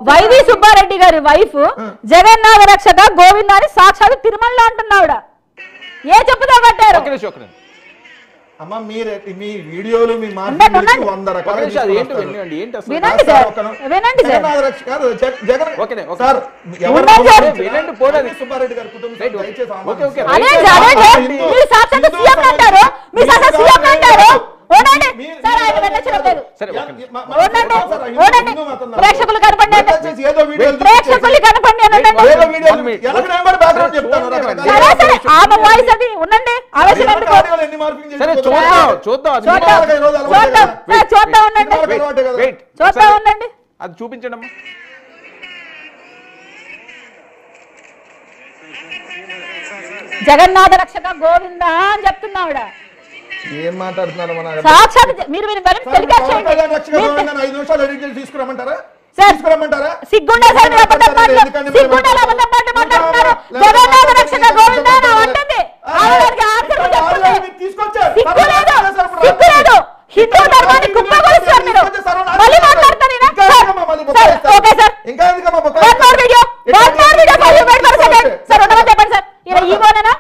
Speaker 3: వైవి సుబ్బారెడ్డి గారి వైఫ్ జగన్నాథ రక్షక గోవింద అని సాక్షాత్ తిరుమలలో అంటున్నావిడ. ఏ చెప్పుతో కొట్టారు?
Speaker 1: అమ్మ మీరు మీ వీడియోలు మీ
Speaker 3: ఉండండి.
Speaker 1: 100 రకాలు
Speaker 5: ఒక నిమిషం, అది ఏంటి వినండి, ఏంటి అసలు?
Speaker 3: వినండి సార్, వినండి సార్.
Speaker 5: ఓకేనే, ఓకే.
Speaker 1: సార్
Speaker 3: ఉండండి సార్.
Speaker 5: వినండి, పోనీ.
Speaker 1: సుబ్బారెడ్డి గారి కుటుంబం
Speaker 5: రైట్,
Speaker 1: దయచేసి
Speaker 5: ఓకే, ఓకే.
Speaker 3: అదే సార్, మీరు సాక్షాత్ సీఎం అంటారు, మీరు సాక్షాత్ సీఎం అంటారు. ఉండండి సార్, ఆయన వెళ్ళలేదు.
Speaker 5: సరే, ఓకే.
Speaker 3: ఉండండి, ఉండండి. ప్రేక్షకులు కనపడండి,
Speaker 1: ఏదో వీడియో
Speaker 3: ప్రేక్షకులు కనపడండి అనండి.
Speaker 1: ఏదో వీడియో చెప్తాను
Speaker 3: సరే సరే, ఆమె వాయిస్ అది. ఉండండి, ఆవేశం ఎందుకు?
Speaker 5: సరే, చూద్దాం అది
Speaker 3: చూద్దాం, చూద్దాం, సార్, చూద్దాం ఉండండి,
Speaker 5: వెయిట్,
Speaker 3: చూద్దాం ఉండండి.
Speaker 5: అది చూపించండి అమ్మా.
Speaker 3: జగన్నాథ రక్షక గోవింద అని చెప్తున్నా ఆవిడ.
Speaker 1: ఏం మాట్లాడుతున్నారు మన
Speaker 3: సాక్షాత్ మీరు టెలికాస్ట్ చేయండి.
Speaker 1: 5 నిమిషాలు ఎడిట్ చేసి తీసుకురమ్మంటారా?
Speaker 3: సార్,
Speaker 1: తీసుకురమ్మంటారా?
Speaker 3: సిగ్గుండా సార్, మీరు అబద్ధం మాట్లాడుతున్నారు. సిగ్గుండా అబద్ధం మాట్లాడుతున్నారు. జగన్నాథ రక్షక గోవింద అని అంటుంది. ఆవిడకి ఆన్సర్ చెప్తుంది. సిగ్గు లేదు, సిగ్గు లేదు. హిందూ ధర్మాన్ని కుప్పగొలుస్తారు మీరు. మళ్ళీ మాట్లాడతాను నేను. Sir, okay sir.
Speaker 1: ఇంకా ఎందుకమ్మా
Speaker 3: one more video for you wait for second. Sir ఉండమని చెప్పండి సార్. ఈయన ఈగోనేనా?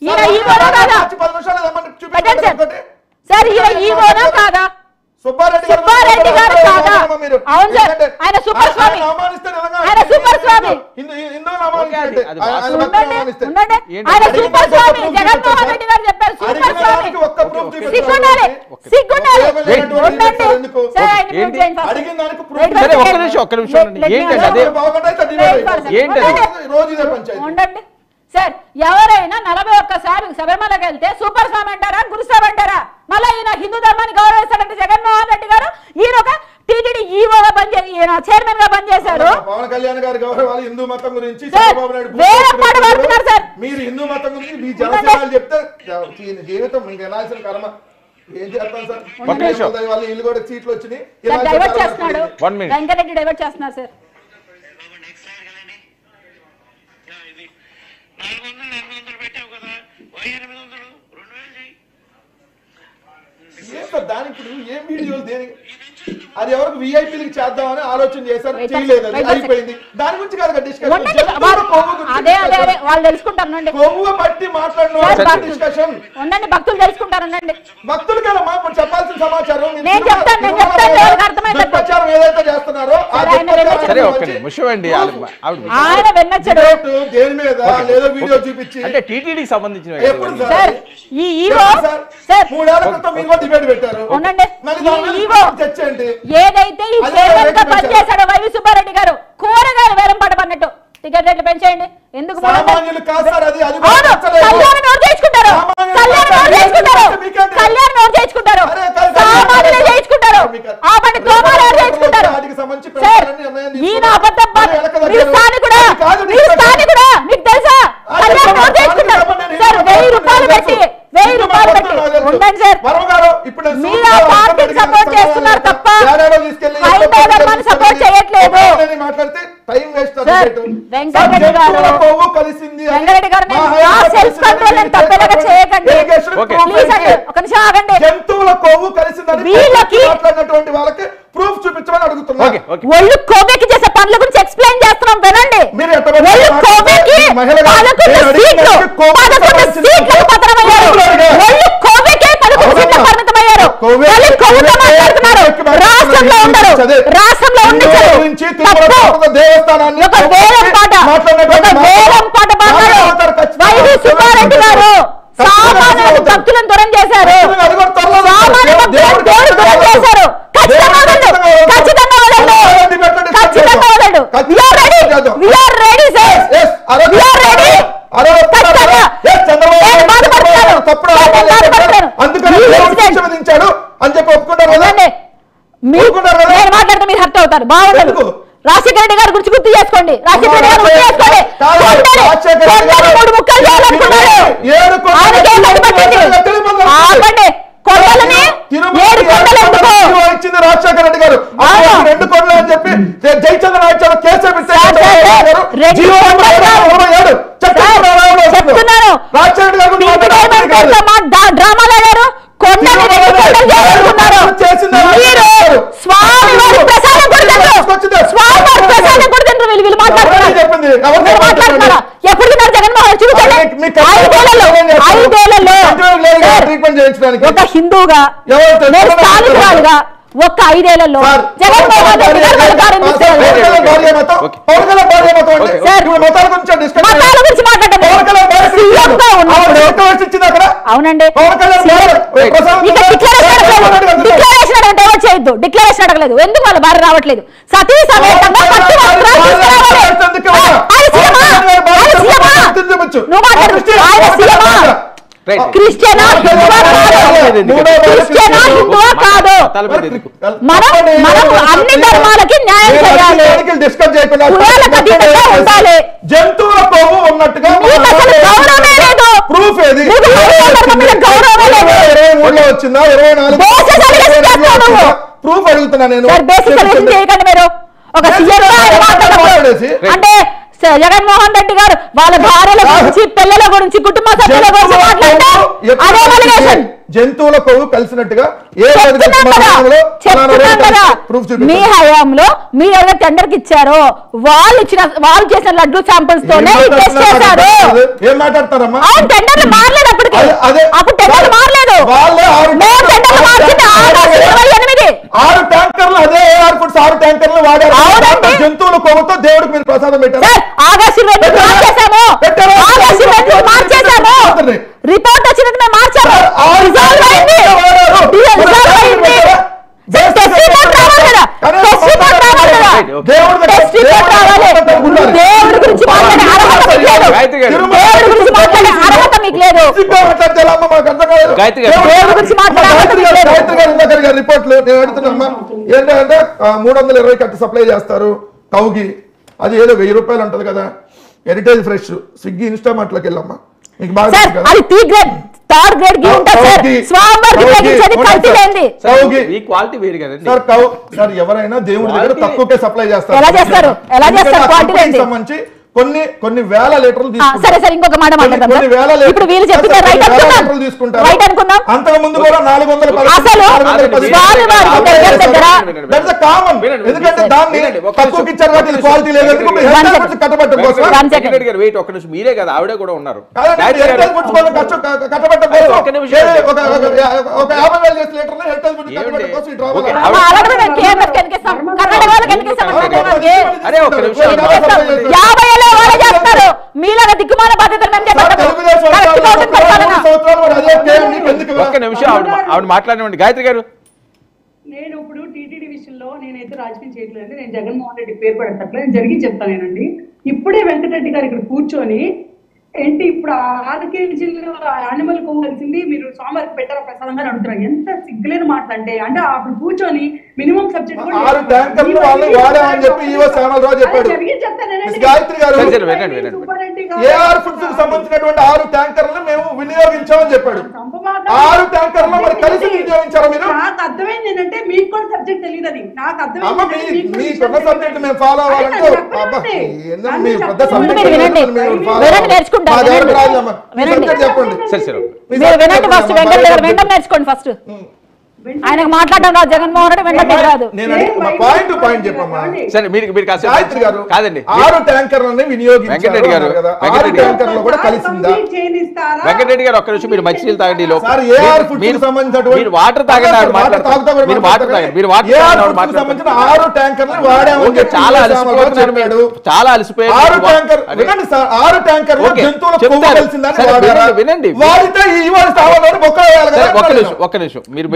Speaker 3: ఈయన ఈగోనా కాదా?
Speaker 1: 10 నిమిషాలు
Speaker 3: పెట్టండి సార్. సార్, ఈయన ఈగోనా కాదా?
Speaker 1: సుబ్బారెడ్డి
Speaker 3: గారు కాదా? అవును సార్, ఆయన సూపర్ స్వామి, ఆయన సూపర్ స్వామి. ఉండండి, ఆయన సూపర్ స్వామి. జగన్మోహన్ రెడ్డి గారు చెప్పారు సూపర్ స్వామి. సిగ్గుండాలి, సిగ్గుండాలి. ఉండండి సార్, ఆయన మ్యూట్ చేయండి ఫస్ట్.
Speaker 5: సరే, ఒక్క నిమిషం ఉండండి. ఏంటండి అదే? ఏంటండి?
Speaker 3: ఉండండి సార్. ఎవరైనా 41 సార్లు శబరిమలకి వెళ్తే సూపర్ స్వామి అంటారా, గురుస్వామి అంటారా? మళ్ళీ ఈయన హిందూ ధర్మాన్ని గౌరవిస్తాడంటే జగన్మోహన్ రెడ్డి గారు. ఈయన ఒక టీటీడీ ఈవోగా పనిచేసి ఈయన చైర్మన్ గా పనిచేశారు.
Speaker 1: పవన్ కళ్యాణ్ గారి గౌరవాలు హిందూ మతం గురించి
Speaker 3: సార్, వేరే పాట పాడుతున్నారు సార్.
Speaker 1: మీరు హిందూ మతం గురించి మీ జనసేనలు చెప్తే ఈయన జీవితం మీకు ఎలాల్సిన కర్మ ఏం చేస్తాం సార్? వాళ్ళు ఇల్లు కూడా సీట్లు వచ్చినాయి.
Speaker 3: డైవర్ట్ చేస్తున్నాడు
Speaker 5: 1 minute.
Speaker 3: వెంకటరెడ్డి, డైవర్ట్ చేస్తున్నారు సార్.
Speaker 6: 400 పెట్టావు కదా, 800 2000
Speaker 1: ఏం సార్ దానికి ఏం వీడియోలు దేనికి? అది ఎవరికి విఐపీలకి చేద్దామని ఆలోచన చేశారు, చేయలేదు, అది అయిపోయింది. దాని గురించి కాదు డిస్కషన్.
Speaker 3: అదే అదే అదే వాళ్ళు తెలుసుకుంటారు.
Speaker 1: కొవ్వు బట్టి మాట్లాడిన డిస్కషన్
Speaker 3: ఉండండి, భక్తులు తెలుసుకుంటారు.
Speaker 1: భక్తులు కదా మాకు చెప్పాల్సిన సమాచారం.
Speaker 3: నేను చెప్తాను,
Speaker 1: ప్రచారం ఏదైతే చేస్తున్నారో
Speaker 5: సరే, ఒక్క నిమిషం అండి.
Speaker 3: ఆయన విన్నచ్చాడు
Speaker 1: దేని మీద లేదో వీడియో చూపించి
Speaker 5: అంటే టీటీడీకి సంబంధించిన
Speaker 1: ఎప్పుడు
Speaker 3: సార్ ఈ ఈవో సార్
Speaker 1: 3 ఏళ్ల క్రితం మీరు డిబేట్ పెట్టారు.
Speaker 3: ఉండండి,
Speaker 1: మళ్ళీ
Speaker 3: ఈవో
Speaker 1: చర్చండి.
Speaker 3: ఏదైతే ఈ చైర్మన్ గా పనిచేశాడో వైవి సుబ్బారెడ్డి గారు కూరగాయలు వేలం పాట పడినట్టు టికెట్ రేట్లు పెంచేయండి. ఎందుకు
Speaker 1: సామాన్యులు కాదు సార్, అది అది
Speaker 3: కళ్యాణ్ నోరు చేయించుకుంటారు, కళ్యాణ్ నోరు చేయించుకుంటారు, కళ్యాణ్ నోరు చేయించుకుంటారు, సామాన్యులు చేయించుకుంటారు, ఆ బండి తోమారు చేయించుకుంటారు. సార్, ఈయన అబద్ధం మీరు స్థానికుడా, మీరు స్థానికుడా, మీకు తెలుసా? కళ్యాణ్ నోరు చేయించుకుంటారు సార్. 1000 రూపాయలు పెట్టి ఉండండి సార్. మీరు ఆ పార్టీకి సపోర్ట్ చేస్తున్నారు తప్ప హైందవ ధర్మాన్ని సపోర్ట్ చేయట్లేదు. వెంకటరెడ్డి గారు సెల్ఫ్ కంట్రోల్ తప్పేలాగా చేయకండి. ప్లీజ్ అండి, ఒక నిమిషం ఆగండి.
Speaker 1: జంతువుల కొవ్వు కలిసిందని
Speaker 3: వీళ్ళకి
Speaker 1: మాట్లాడినటువంటి వాళ్ళకి ప్రూఫ్ చూపించమని అడుగుతున్నారు.
Speaker 3: ఒళ్ళు కోబేకి చేసే పనుల గురించి ఎక్స్ప్లెయిన్ చేస్తున్నాం వినండి. ఒళ్ళు కోబేకి 11 సీట్లకు పతనమయ్యారు. ఒళ్ళు కోబేకే 11 సీట్లకు పరిమితమయ్యారు. మళ్ళీ కొవ్వుతో మాట్లాడుతున్నారు. రాష్ట్రంలో ఉండరు, రాష్ట్రంలో ఉండరు. ఒక వేలం పాట, ఒక వేలం పాట పాడారు వైవి సుబ్బారెడ్డి గారు. సామాన్యులకు భక్తులను దూరం చేశారు, సామాన్య భక్తులను దూరం చేశారు. ఖచ్చితంగా వదలడు, ఖచ్చితంగా వదలడు, ఖచ్చితంగా వదలడు. We are ready, we are ready sir, we are ready. నేను మాట్లాడితే మీరు హర్ట్ అవుతారు, బాగుండదు. రాజశేఖర రెడ్డి గారి గురించి గుర్తు చేసుకోండి, రాజశేఖర రెడ్డి గారు గుర్తు చేసుకోండి. 3 ముక్కలు చేయాలనుకున్నాడు, ఆపండి. కొండలని 7 కొండలు ఎందుకు
Speaker 1: ఇచ్చింది రాజశేఖర రెడ్డి గారు? 2 కొండలు అని చెప్పి జయచంద్ర నాయకుడు కేసు
Speaker 3: చెప్తున్నాను. డ్రామాలు ఆడారు, కొండని 2 కొండలు చేయాలనుకున్నారు. మీరు స్వామి వారి ప్రసాదం కొడుతుండ్రు, స్వామి వారి ప్రసాదం కొడుతుండ్రు. వీళ్ళు మాట్లాడుతున్నారు, ఎప్పుడు తిన్నారు జగన్మోహన్? చూపించండి. 5 ఏళ్లలో
Speaker 1: చేయించడానికి
Speaker 3: ఒక హిందూగా
Speaker 1: ఎవరు
Speaker 3: నేను స్థానికురాలుగా ఒక్క 5 ఏళ్లలో జగన్మోహన్ రెడ్డి గారు అధికారం ఇచ్చారు. మతాల గురించి మాట్లాడండి. సీఎంగా ఉన్నప్పుడు అవునండి డిక్లరేషన్ అంటే ఎవరు చేయొద్దు. డిక్లరేషన్ అడగలేదు. ఎందుకు వాళ్ళ భార్య రావట్లేదు? సతీ సమేతంగా పట్టు వస్త్రాలు తీసుకురావాలి. నువ్వు మాట్లాడు. ఆయన సీఎమా క్రిస్టియనా హిందువా కాదు? మనం అన్ని ధర్మాలకి న్యాయం చేయాలి. కులాలకు అతీతంగా ఉండాలి.
Speaker 1: జంతువుల కొవ్వు ఉన్నట్టుగా
Speaker 3: గౌరవమే లేదు.
Speaker 1: ప్రూఫ్ ఏది?
Speaker 3: గౌరవమే లేదు.
Speaker 1: వచ్చిందా 24 ప్రూఫ్ అడుగుతున్నా నేను.
Speaker 3: బేసిక్ సర్వీసింగ్ చేయకండి మీరు. ఒక సీఎం అంటే జగన్మోహన్ రెడ్డి గారు వాళ్ళ భార్యల గురించి, పిల్లల గురించి, కుటుంబ సభ్యుల గురించి మాట్లాడితే అదే అలిగేషన్.
Speaker 1: జంతువుల కొవ్వు కలిసినట్టుగా
Speaker 3: మీ హయాంలో మీరు ఎవరైనా టెండర్ కి ఇచ్చారో వాళ్ళు చేసిన లడ్డు శాంపుల్స్ తోనే టెస్ట్ చేశారు.
Speaker 1: ఏం మాట్లాడతారమ్మా?
Speaker 3: అవును, టెండర్లు మారలేదు. అప్పటికి అప్పుడు టెండర్లు మారలేదు.
Speaker 1: 6 ట్యాంకర్లు అదే AR ఫుడ్స్ 6 ట్యాంకర్లు వాడారు. జంతువుల కొవ్వుతో దేవుడికి మీరు ప్రసాదం పెట్టారు.
Speaker 3: రిపోర్ట్ వచ్చినట్టు మేము మార్చాము. దేవుడి గురించి మాట్లాడే అర్హత మీకు లేదు.
Speaker 1: రిపోర్ట్లు నేను అడుగుతున్నా ఏంటంటే 320 కట్టు సప్లై చేస్తారు కౌకి. అది ఏదో 1000 రూపాయలు ఉంటది కదా. హెరిటేజ్ ఫ్రెష్ స్విగ్గీ ఇన్స్టామార్ట్లోకి వెళ్ళమ్మా. మీకు బాగా
Speaker 3: థర్డ్ గ్రేడ్ ఘీ ఉంటుంది సార్. స్వామివారికి ఉపయోగించేది కల్తీ లేనిది.
Speaker 5: ఈ క్వాలిటీ వేరు కదండి
Speaker 1: సార్. ఎవరైనా దేవుడి దగ్గర తక్కువకే సప్లై చేస్తారు.
Speaker 3: ఎలా చేస్తారు? క్వాలిటీ లేనిది
Speaker 1: సంబంధించి కొన్ని వేల లీటర్లు
Speaker 3: సరే సరే ఇంకొక మాట మాట్లాడదాం. ఇప్పుడు వీళ్ళు చెప్పిన రైట్ అనుకుందాం.
Speaker 1: అంతకు ముందు కూడా 410
Speaker 3: అసలు స్వామివారికి దగ్గర
Speaker 1: ఎందుకంటే దాన్ని తక్కువకి ఇచ్చారు కాబట్టి క్వాలిటీ లేదు. కట్టబెట్టడం కోసం
Speaker 5: వెయిట్ ఒక్క నిమిషం. మీరే కదా ఆవిడ కూడా ఉన్నారు.
Speaker 1: కట్టబెట్టడం కోసం ఒక 50,000 లీటర్లు హెరిటేజ్ ఫుడ్ కట్టబెట్టడం కోసం ఇటు రావాలి.
Speaker 5: అరే ఒక్క నిమిషం.
Speaker 3: 50 ఏళ్ళ వాళ్ళే చేస్తారు. మీలాగా దిక్కుమాల బాధ్యతలు మేము చేపడతాము.
Speaker 5: ఒక్క నిమిషం ఆవిడ మాట్లాడినటువంటి గాయత్రి గారు.
Speaker 4: నేను ఇప్పుడు టీటీడీ విషయంలో నేనైతే రాజకీయం చేయట్లేదు. నేను జగన్మోహన్ రెడ్డి పేరు పడేటట్లు నేను జరిగి చెప్తానేనండి. ఇప్పుడే వెంకటరెడ్డి గారు ఇక్కడ కూర్చొని ఏంటి ఇప్పుడు 6 కేజీలు యానిమల్ కొవ్వు కలిసింది మీరు స్వామివారికి పెట్టారా ప్రసాదంగా అడుగుతున్నారు. ఎంత సిగ్గులేని మాట అంటే అప్పుడు కూర్చొని మినిమం సబ్జెక్ట్
Speaker 1: 6 ట్యాంకర్లు వాళ్ళు వాడామని చెప్పి ఈవో శ్యామలరావు చెప్పాడు. గాయత్రి గారు AR ఫుడ్స్ కు సంబంధించినటువంటి 6 ట్యాంకర్లను మేము వినియోగించామని చెప్పాడు. 6 ట్యాంకర్లు మరి కలిసి వినియోగించారా మీరు?
Speaker 4: నాకు అర్థమైంది ఏంటంటే మీకు కూడా సబ్జెక్ట్ తెలియదని నాకు అర్థమైంది.
Speaker 1: మీకున్న సబ్జెక్ట్ మేము ఫాలో అవ్వాలంటే
Speaker 3: నేర్చుకోండి ఫస్ట్. ఆయనకు మాట్లాడడం రాదు. జగన్మోహన్ రెడ్డి వెంటనే రాదు.
Speaker 1: పాయింట్ చెప్పమ్మా.
Speaker 5: సరే మీరు కాదండి
Speaker 1: 6 ట్యాంకర్లని వినియోగించారు.
Speaker 5: వెంకటరెడ్డి గారు
Speaker 1: కూడా కలిసిందా?
Speaker 5: వెంకటరెడ్డి గారు ఒక్క నిమిషం. మీరు మంచినీళ్ళు తాగండి.
Speaker 1: మీరు
Speaker 5: వాటర్ తాగండి. మీరు వాటర్ తాగండి. మీరు వాటర్
Speaker 1: 6 ట్యాంకర్లు వాడామని
Speaker 5: చాలా అలసిపోయారు.
Speaker 1: 6 ట్యాంకర్లు జంతువుల కొవ్వు కలిసిందని
Speaker 5: వినండి. ఒక్క నిమిషం. మీరు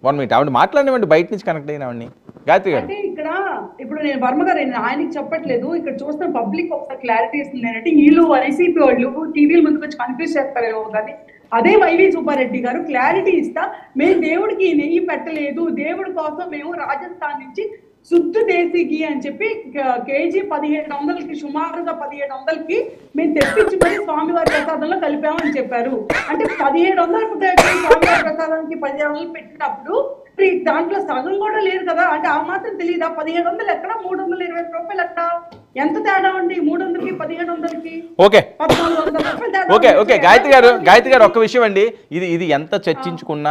Speaker 5: వన్ మినిట్ ఆవిడ మాట్లాడినవండి. బయట నుంచి కనెక్ట్ అయినవండి గాయత్రి గారు.
Speaker 4: ఇక్కడ ఇప్పుడు నేను వర్మ గారు ఆయనకి చెప్పట్లేదు. ఇక్కడ చూస్తున్న పబ్లిక్ ఒకసారి క్లారిటీ ఇస్తుంది ఏంటంటే వీళ్ళు వైసీపీ వాళ్ళు టీవీల ముందుకు వచ్చి కన్ఫ్యూజ్ చేస్తారేమో కానీ అదే వైవి సుబ్బారెడ్డి గారు క్లారిటీ ఇస్తా మేము దేవుడికి నెయ్యి పెట్టలేదు. దేవుడి కోసం మేము రాజస్థాన్ నుంచి శుద్ధ దేశీ ఘీ అని చెప్పి కేజీ 1700కి సుమారుగా 1700కి మేము తెప్పించి మరి స్వామివారి ప్రసాదంలో కలిపామని చెప్పారు. అంటే 1700 స్వామివారి ప్రసాదానికి 1700 పెట్టినప్పుడు మరి దాంట్లో సగం కూడా లేదు కదా, అంటే ఆ మాత్రం తెలియదా? 1700 ఎక్కడ, 320 రూపాయలు ఎక్కడ? ఎంత తేడా ఉంది 300కి 1700కి?
Speaker 5: ఓకే
Speaker 4: 1400 రూపాయలు తేడా
Speaker 5: ఓకే
Speaker 4: ఉంది.
Speaker 5: ఓకే గాయత్రి గారు ఒక్క విషయం అండి, ఇది ఎంత చర్చించుకున్నా